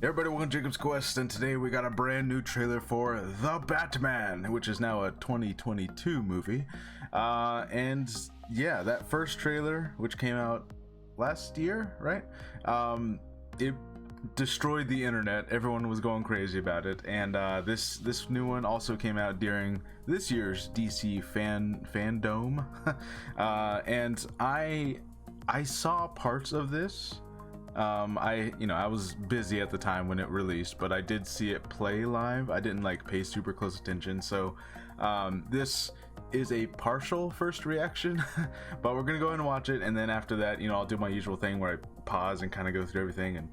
Everybody, welcome to Jacob's Quest, and today we got a brand new trailer for The Batman, which is now a 2022 movie. And yeah, that first trailer, which came out last year, right? It destroyed the internet. Everyone was going crazy about it, and this new one also came out during this year's DC fandom. And I saw parts of this. I was busy at the time when it released, but I did see it play live. I didn't pay super close attention, so this is a partial first reaction. But we're gonna go ahead and watch it, and then after that, I'll do my usual thing where I pause and kind of go through everything, and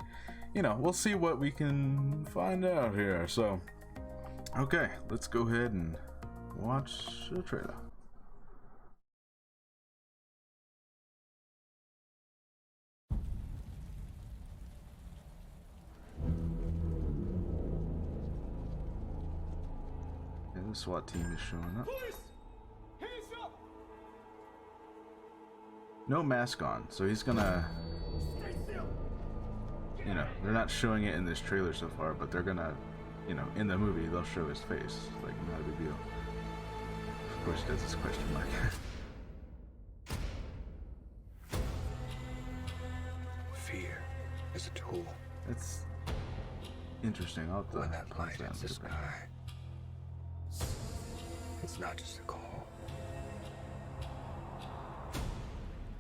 we'll see what we can find out here. So okay, let's go ahead and watch the trailer. The SWAT team is showing up. No mask on, so he's gonna, they're not showing it in this trailer so far, but they're gonna, in the movie they'll show his face. Like, not a big deal. Of course, he does this question mark. Fear is a tool. It's interesting. I'll have to when that light down hits the sky, it's not just a call.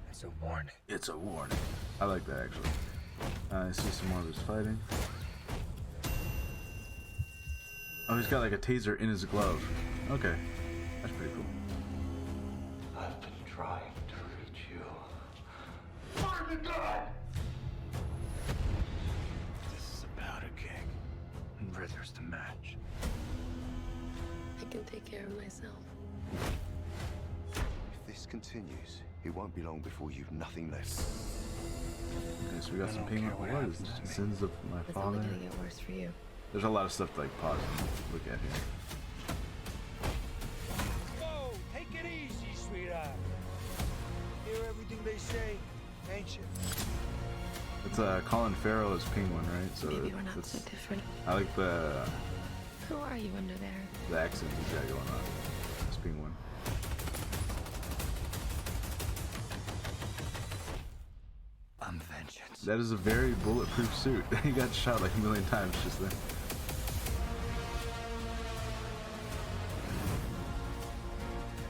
It's a warning. It's a warning. I like that, actually. I see some more of his fighting. Oh, he's got like a taser in his glove. Okay, that's pretty cool. I've been trying to reach you. Burn to God! This is about a king, and Riddler's the match. I can take care of myself. If this continues, it won't be long before you've nothing left. Okay, so we got some payment. What is this? Sins of my It's father. only gonna get worse for you. There's a lot of stuff to pause and look at here. Whoa, take it easy, sweetheart. Hear everything they say, ain't you? It's Colin Farrell as Penguin, right? So Maybe we're not so different. I like the Who are you under there? accent he's got going on as Penguin. I'm vengeance. That is a very bulletproof suit. He got shot like a million times just then.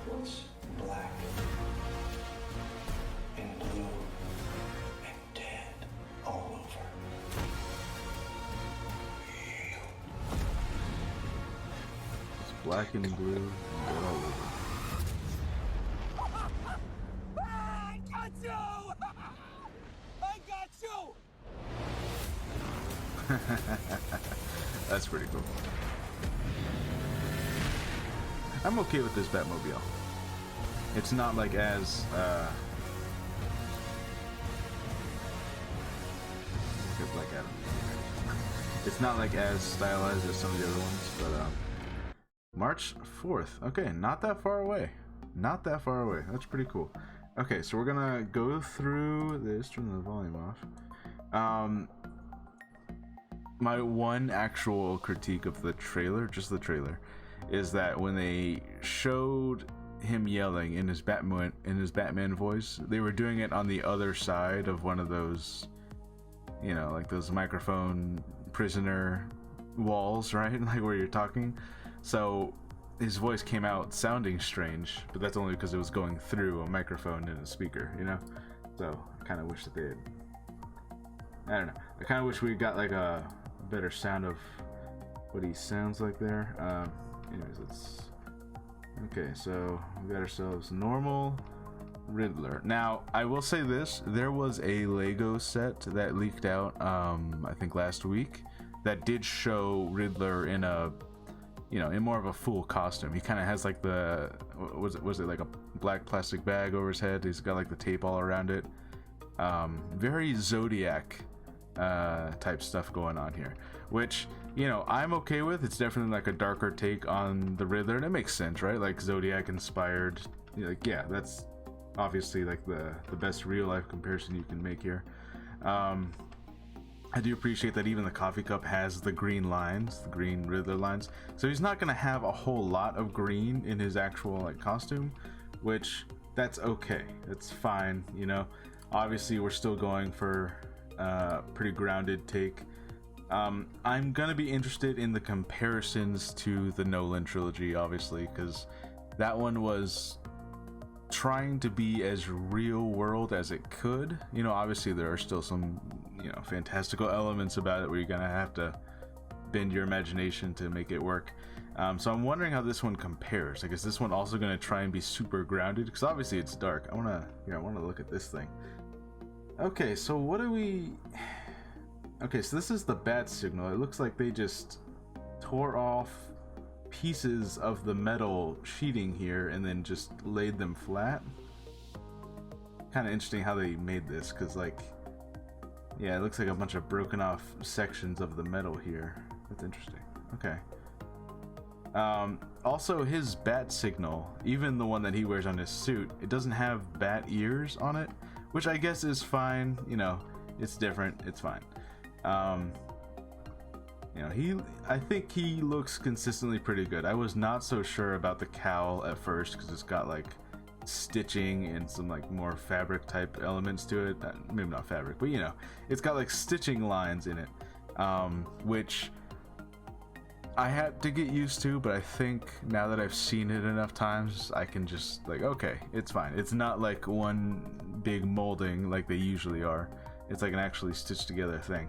What's black and blue and dead all over? It's black and blue and dead all over. I got you! I got you! That's pretty cool. I'm okay with this Batmobile. It's not like as look at Black Adam. It's not like as stylized as some of the other ones, but March 4th. Okay, not that far away. Not that far away. That's pretty cool. Okay, so we're gonna go through this. Turn the volume off. My one actual critique of the trailer, just the trailer, is that when they showed him yelling in his Batman voice, they were doing it on the other side of one of those, like those microphone prisoner walls, right? Like where you're talking. So his voice came out sounding strange, but that's only because it was going through a microphone and a speaker, So I kind of wish that they had, I don't know. I kind of wish we got like a better sound of what he sounds like there. Anyways, let's. Okay, so we got ourselves normal Riddler. Now, I will say this: there was a Lego set that leaked out, I think last week, that did show Riddler in a, in more of a full costume. He kind of has like the, was it like a black plastic bag over his head? He's got like the tape all around it. Very Zodiac type stuff going on here, which I'm okay with. It's definitely like a darker take on the Riddler, and it makes sense, right? Like Zodiac inspired, yeah, that's obviously like the best real life comparison you can make here. I do appreciate that even the coffee cup has the green lines, the green Riddler lines. So he's not gonna have a whole lot of green in his actual like costume, which that's okay. That's fine, you know. Obviously, we're still going for a pretty grounded take. I'm gonna be interested in the comparisons to the Nolan trilogy, obviously, because that one was trying to be as real world as it could. You know, obviously there are still some, you know, fantastical elements about it where you're gonna have to bend your imagination to make it work. So I'm wondering how this one compares. Like, is this one also gonna try and be super grounded? Because obviously it's dark. I wanna look at this thing. Okay, so what do we? Okay, so this is the bat signal. It looks like they just tore off pieces of the metal sheeting here and then just laid them flat. Kind of interesting how they made this, because like, yeah, it looks like a bunch of broken off sections of the metal here. That's interesting. Okay. Also, his bat signal, even the one that he wears on his suit, it doesn't have bat ears on it, which I guess is fine. You know, it's different. It's fine. You know, I think he looks consistently pretty good. I was not so sure about the cowl at first because it's got like stitching and some like more fabric type elements to it. Maybe not fabric, but you know, it's got like stitching lines in it, which I had to get used to, but I think now that I've seen it enough times, I can just like, okay, it's fine. It's not like one big molding like they usually are. It's like an actually stitched together thing.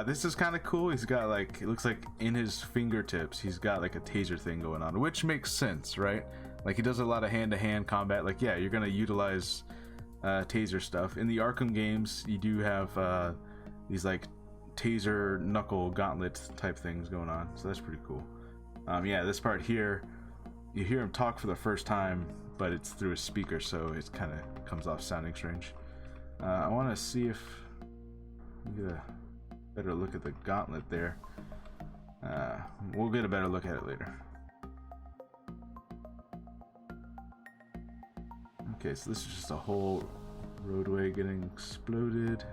This is kind of cool. He's got like, it looks like in his fingertips, he's got like a taser thing going on, which makes sense, right? Like he does a lot of hand-to-hand combat. Like, yeah, you're gonna utilize taser stuff. In the Arkham games, you do have these like taser knuckle gauntlet type things going on, so that's pretty cool. Yeah, this part here, you hear him talk for the first time, but it's through a speaker, so it kind of comes off sounding strange. I want to see if we get a better look at the gauntlet there. We'll get a better look at it later. Okay, so this is just a whole roadway getting exploded.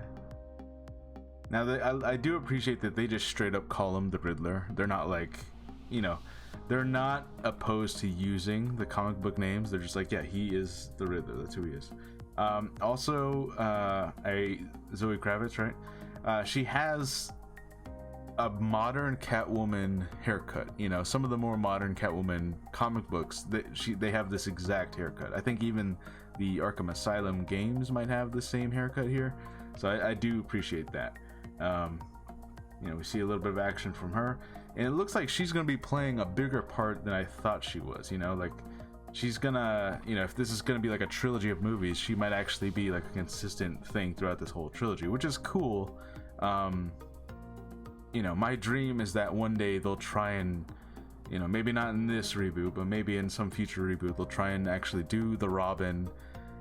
Now, I do appreciate that they just straight up call him the Riddler. They're not like, you know, they're not opposed to using the comic book names. They're just like, yeah, he is the Riddler. That's who he is. Also, Zoe Kravitz, right? She has a modern Catwoman haircut. You know, some of the more modern Catwoman comic books, they have this exact haircut. I think even the Arkham Asylum games might have the same haircut here. So I do appreciate that. You know, we see a little bit of action from her, and it looks like she's going to be playing a bigger part than I thought she was. You know, like she's gonna, you know, if this is gonna be like a trilogy of movies, she might actually be like a consistent thing throughout this whole trilogy, which is cool. You know, my dream is that one day they'll try and, you know, maybe not in this reboot, but maybe in some future reboot, they'll try and actually do the Robin,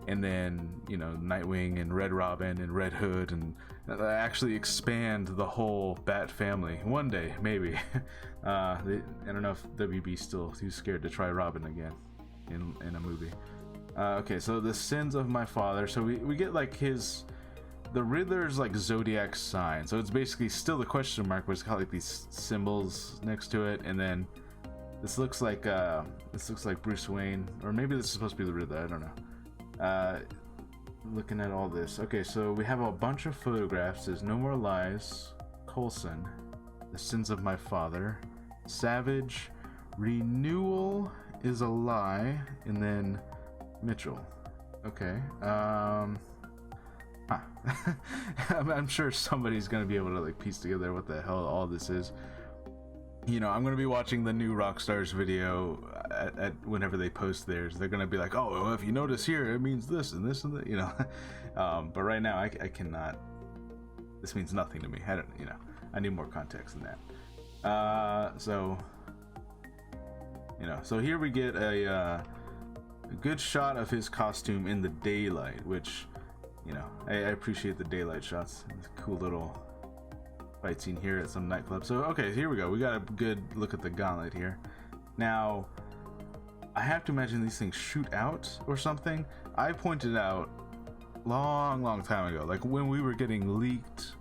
and then, you know, Nightwing and Red Robin and Red Hood, and actually expand the whole Bat family one day, maybe. I don't know if WB's still too scared to try Robin again in a movie. Okay, so the sins of my father. So we get like the Riddler's like zodiac sign. So it's basically still the question mark, but it's got like these symbols next to it, and then this looks like Bruce Wayne, or maybe this is supposed to be the Riddler. I don't know. Looking at all this. Okay, so we have a bunch of photographs. There's No More Lies, Coulson, The Sins of My Father, Savage, Renewal is a Lie, and then Mitchell. Okay. I'm sure somebody's gonna be able to like piece together what the hell all this is. You know, I'm gonna be watching the new Rockstars video at whenever they post theirs. They're gonna be like, oh, well, if you notice here, it means this and this and that, you know. But right now, I cannot. This means nothing to me. I don't, you know. I need more context than that. So, you know, so here we get a good shot of his costume in the daylight, which, you know, I appreciate the daylight shots. It's a cool little fight scene here at some nightclub. So okay, here we go. We got a good look at the gauntlet here. Now, I have to imagine these things shoot out or something. I pointed out long time ago, like when we were getting leaked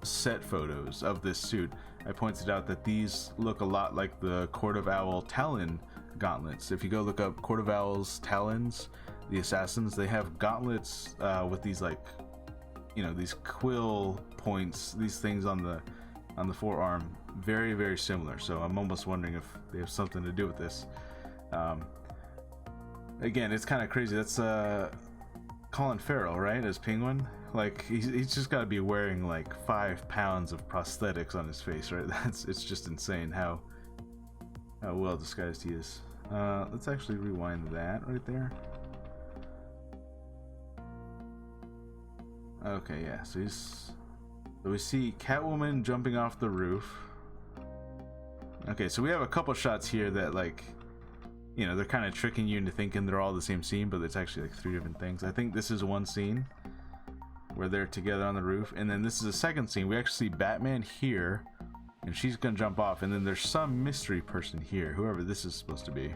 set photos of this suit, I pointed out that these look a lot like the Court of Owl Talon gauntlets. If you go look up Court of Owl's Talons, the assassins, they have gauntlets with these, like, you know, these quill points, these things on the forearm, very, very similar. So I'm almost wondering if they have something to do with this. Again, it's kind of crazy. That's Colin Farrell, right, as Penguin? Like, he's just got to be wearing like 5 pounds of prosthetics on his face, right? It's just insane how well disguised he is. Let's actually rewind that right there. Okay, yeah, so we see Catwoman jumping off the roof. Okay, so we have a couple shots here that, like, you know, they're kind of tricking you into thinking they're all the same scene, but it's actually like 3 different things. I think this is one scene where they're together on the roof, and then this is a second scene. We actually see Batman here, and she's gonna jump off, and then there's some mystery person here, whoever this is supposed to be.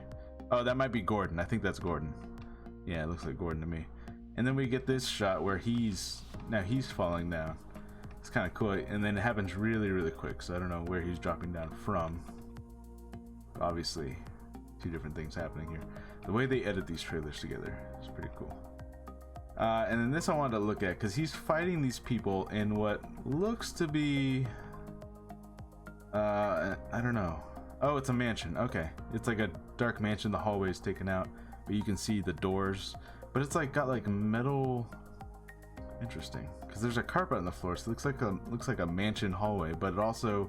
Oh, that might be Gordon. I think that's Gordon. Yeah, it looks like Gordon to me. And then we get this shot where he's falling down. It's kind of cool, and then it happens really, really quick, so I don't know where he's dropping down from. Obviously, 2 different things happening here. The way they edit these trailers together is pretty cool. And then this I wanted to look at, because he's fighting these people in what looks to be I don't know. Oh, it's a mansion. Okay, it's like a dark mansion. The hallway is taken out, but you can see the doors, but it's like got like metal. Interesting, because there's a carpet on the floor, so it looks like a mansion hallway, but it also,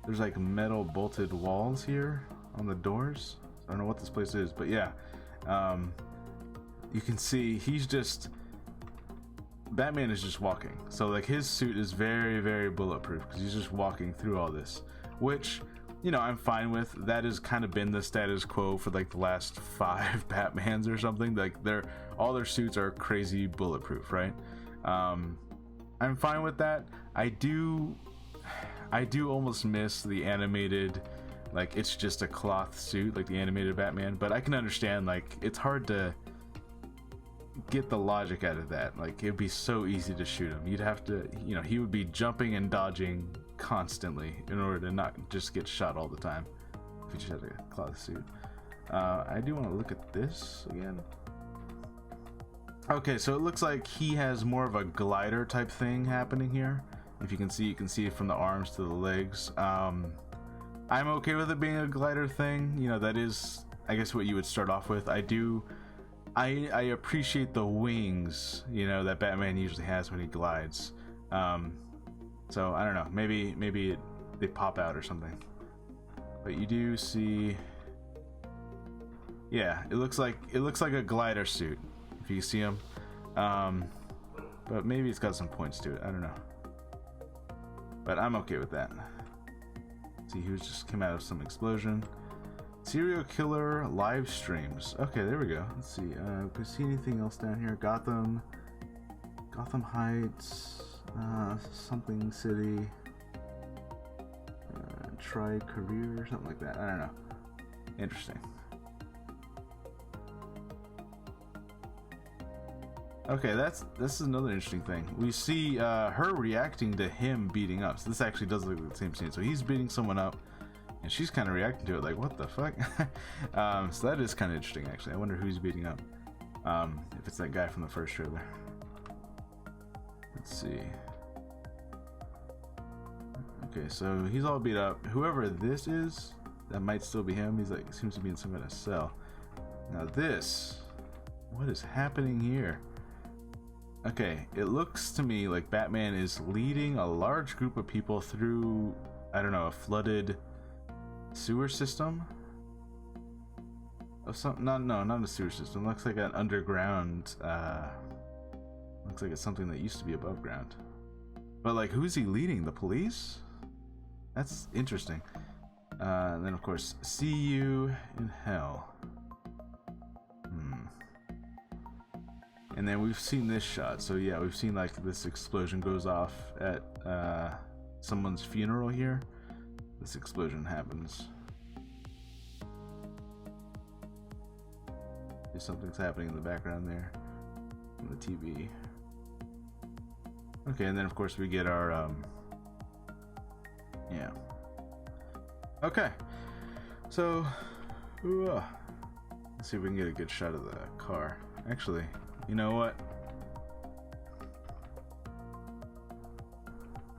there's like metal bolted walls here on the doors. I don't know what this place is, but yeah, you can see Batman is just walking, so like his suit is very, very bulletproof because he's just walking through all this, which, you know, I'm fine with. That has kind of been the status quo for like the last 5 Batmans or something. Like all their suits are crazy bulletproof, right? I'm fine with that. I do almost miss the animated, like, it's just a cloth suit, like the animated Batman, but I can understand, like, it's hard to get the logic out of that. Like, it'd be so easy to shoot him. You'd have to, you know, he would be jumping and dodging constantly in order to not just get shot all the time if he just had a cloth suit. I do want to look at this again. Okay, so it looks like he has more of a glider type thing happening here. If you can see it from the arms to the legs. I'm okay with it being a glider thing. You know, that is, I guess, what you would start off with. I appreciate the wings, you know, that Batman usually has when he glides. So I don't know, maybe they pop out or something. But you do see, yeah, it looks like a glider suit if you see him. But maybe it's got some points to it. I don't know. But I'm okay with that. See, he just came out of some explosion. Serial killer live streams. Okay, there we go. Let's see. Can we see anything else down here? Gotham Heights, something city, try career or something like that. I don't know. Interesting. Okay, this is another interesting thing. We see her reacting to him beating up. So this actually does look like the same scene. So he's beating someone up, and she's kind of reacting to it like, what the fuck? So that is kind of interesting, actually. I wonder who he's beating up. If it's that guy from the first trailer. Let's see. Okay, so he's all beat up. Whoever this is, that might still be him. He's like, seems to be in some kind of cell. Now this, what is happening here? Okay, it looks to me like Batman is leading a large group of people through, I don't know, a flooded sewer system of some, not a sewer system. Looks like an underground, looks like it's something that used to be above ground. But like, who's he leading? The police? That's interesting. And then of course, see you in hell. And then we've seen this shot. So yeah, we've seen like this explosion goes off at someone's funeral here. This explosion happens. Something's happening in the background there on the TV. Okay, and then of course we get our Okay, so let's see if we can get a good shot of the car. Actually, you know what?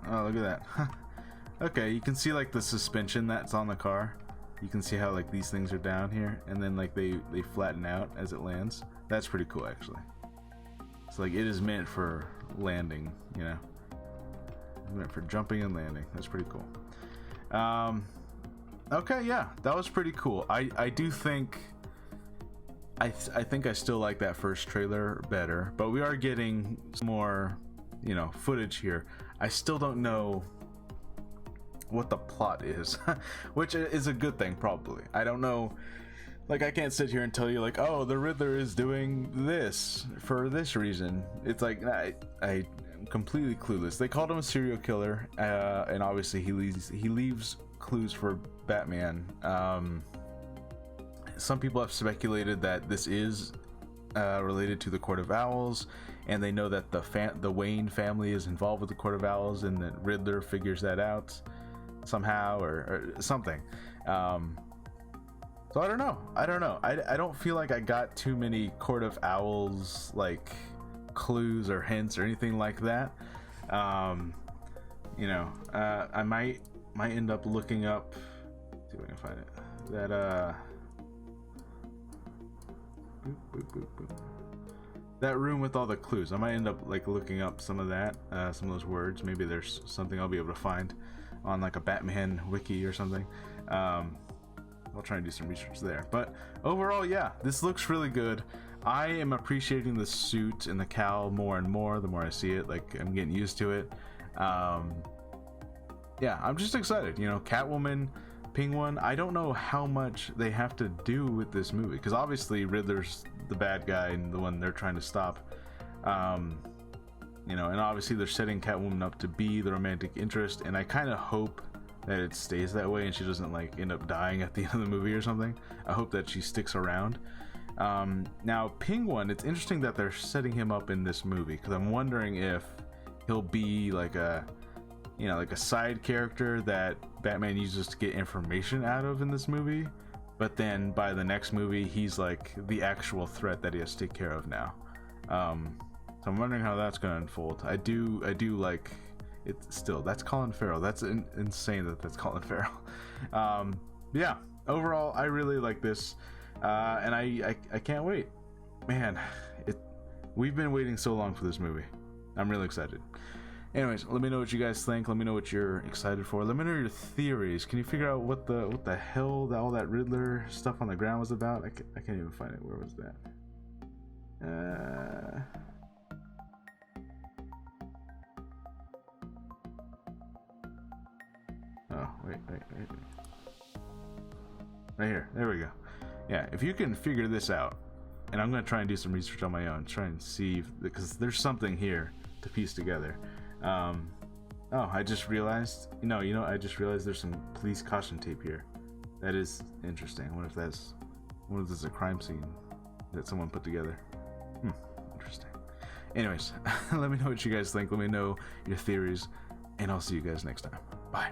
Oh, look at that. Okay, you can see like the suspension that's on the car. You can see how like these things are down here, and then like they flatten out as it lands. That's pretty cool, actually. So like it is meant for landing, you know. It's meant for jumping and landing. That's pretty cool. Okay, yeah, that was pretty cool. I do think I think I still like that first trailer better, but we are getting some more, you know, footage here. I still don't know what the plot is, which is a good thing, probably. I don't know, like I can't sit here and tell you like, oh, the Riddler is doing this for this reason. It's like I'm completely clueless. They called him a serial killer, and obviously he leaves clues for Batman. Some people have speculated that this is related to the Court of Owls, and they know that the Wayne family is involved with the Court of Owls, and that Riddler figures that out somehow or something. So I don't know. I don't feel like I got too many Court of Owls like clues or hints or anything like that. You know, I might end up looking up. Let's see if I can find it. That that room with all the clues. I might end up like looking up some of that, some of those words. Maybe there's something I'll be able to find on like a Batman wiki or something. I'll try and do some research there. But overall, yeah, this looks really good. I am appreciating the suit and the cowl more and more the more I see it. Like I'm getting used to it. Yeah, I'm just excited. You know, Catwoman, Penguin. I don't know how much they have to do with this movie, because obviously Riddler's the bad guy and the one they're trying to stop. You know, and obviously they're setting Catwoman up to be the romantic interest, and I kind of hope that it stays that way and she doesn't like end up dying at the end of the movie or something. I hope that she sticks around. Now Penguin, it's interesting that they're setting him up in this movie, because I'm wondering if he'll be like a, you know, like a side character that Batman uses to get information out of in this movie, but then by the next movie he's like the actual threat that he has to take care of now. So I'm wondering how that's going to unfold. I do like it still. That's Colin Farrell. That's insane that that's Colin Farrell. Yeah, overall I really like this, and I can't wait, man. We've been waiting so long for this movie. I'm really excited. Anyways, let me know what you guys think. Let me know what you're excited for. Let me know your theories. Can you figure out what the hell all that Riddler stuff on the ground was about? I can't even find it. Where was that? Oh, wait. Right here. There we go. Yeah, if you can figure this out, and I'm going to try and do some research on my own, try and see, because there's something here to piece together. Oh, I just realized, I just realized there's some police caution tape here. That is interesting. I wonder if this is a crime scene that someone put together. Interesting. Anyways, let me know what you guys think. Let me know your theories, and I'll see you guys next time. Bye.